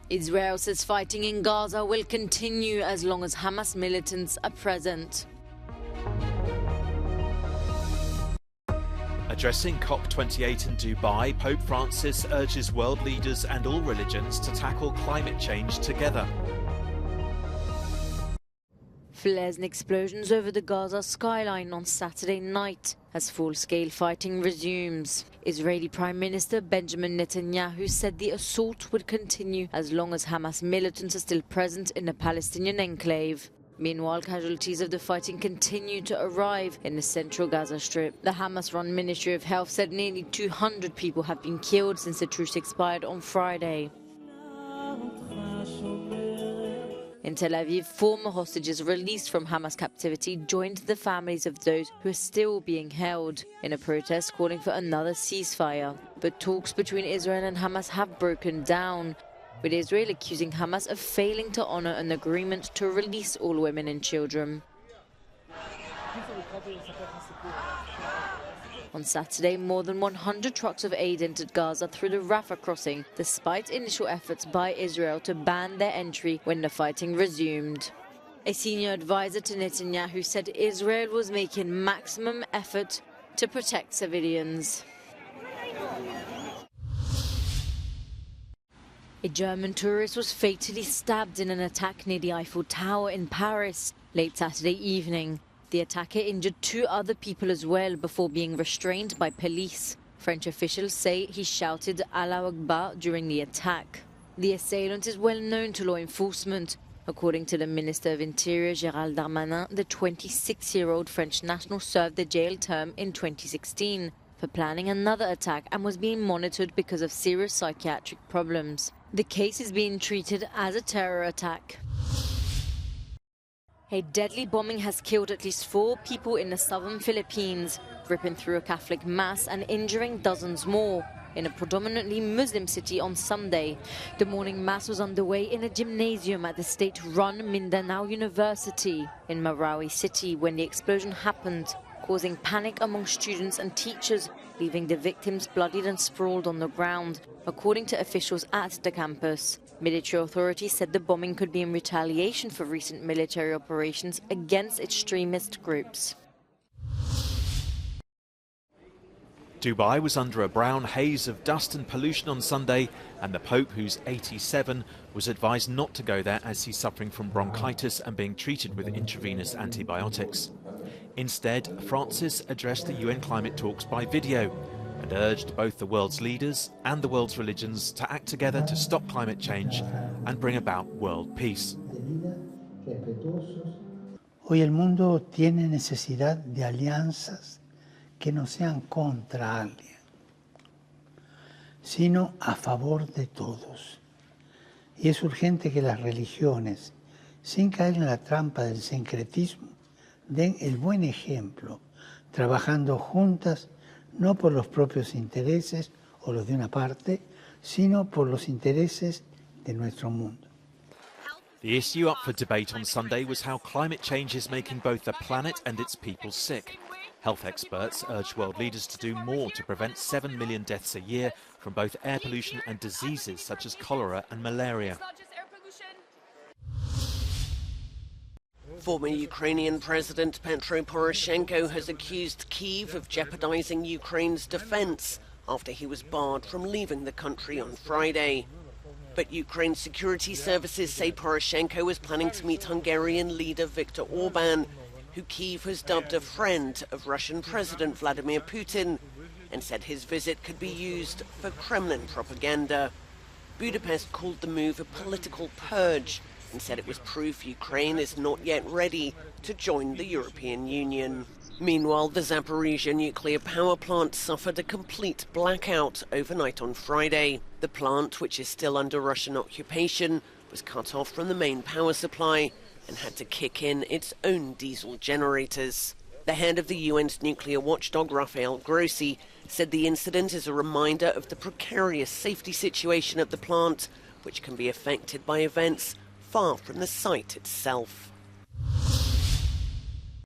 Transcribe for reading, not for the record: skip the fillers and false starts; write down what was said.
Israel says fighting in Gaza will continue as long as Hamas militants are present. Addressing COP28 in Dubai, Pope Francis urges world leaders and all religions to tackle climate change together. Flares and explosions over the Gaza skyline on Saturday night as full-scale fighting resumes. Israeli Prime Minister Benjamin Netanyahu said the assault would continue as long as Hamas militants are still present in the Palestinian enclave. Meanwhile, casualties of the fighting continue to arrive in the central Gaza Strip. The Hamas-run Ministry of Health said nearly 200 people have been killed since the truce expired on Friday. In Tel Aviv, former hostages released from Hamas captivity joined the families of those who are still being held in a protest calling for another ceasefire. But talks between Israel and Hamas have broken down, with Israel accusing Hamas of failing to honor an agreement to release all women and children. On Saturday, more than 100 trucks of aid entered Gaza through the Rafah crossing, despite initial efforts by Israel to ban their entry when the fighting resumed. A senior advisor to Netanyahu said Israel was making maximum effort to protect civilians. A German tourist was fatally stabbed in an attack near the Eiffel Tower in Paris late Saturday evening. The attacker injured 2 other people as well before being restrained by police. French officials say he shouted Allahu Akbar during the attack. The assailant is well known to law enforcement. According to the Minister of Interior, Gérald Darmanin, the 26-year-old French national served a jail term in 2016 for planning another attack and was being monitored because of serious psychiatric problems. The case is being treated as a terror attack. A deadly bombing has killed at least 4 people in the southern Philippines, ripping through a Catholic mass and injuring dozens more in a predominantly Muslim city on Sunday. The morning mass was underway in a gymnasium at the state-run Mindanao University in Marawi City when the explosion happened, causing panic among students and teachers, leaving the victims bloodied and sprawled on the ground, according to officials at the campus. Military authorities said the bombing could be in retaliation for recent military operations against extremist groups. Dubai was under a brown haze of dust and pollution on Sunday, and the Pope, who's 87, was advised not to go there as he's suffering from bronchitis and being treated with intravenous antibiotics. Instead, Francis addressed the UN climate talks by video and urged both the world's leaders and the world's religions to act together to stop climate change and bring about world peace. Hoy el mundo tiene necesidad de alianzas que no sean contra alguien, sino a favor de todos. Y es urgente que las religiones, sin caer en la trampa del sincretismo, den el buen ejemplo, trabajando juntas no por los propios intereses o los de una parte, sino por los intereses de nuestro mundo. The issue up for debate on Sunday was how climate change is making both the planet and its people sick. Health experts urged world leaders to do more to prevent 7 million deaths a year from both air pollution and diseases such as cholera and malaria. Former Ukrainian President Petro Poroshenko has accused Kyiv of jeopardizing Ukraine's defense after he was barred from leaving the country on Friday. But Ukraine's security services say Poroshenko was planning to meet Hungarian leader Viktor Orban, who Kyiv has dubbed a friend of Russian President Vladimir Putin, and said his visit could be used for Kremlin propaganda. Budapest called the move a political purge and said it was proof Ukraine is not yet ready to join the European Union. Meanwhile, the Zaporizhzhia nuclear power plant suffered a complete blackout overnight on Friday. The plant, which is still under Russian occupation, was cut off from the main power supply and had to kick in its own diesel generators. The head of the UN's nuclear watchdog, Rafael Grossi, said the incident is a reminder of the precarious safety situation at the plant, which can be affected by events far from the site itself.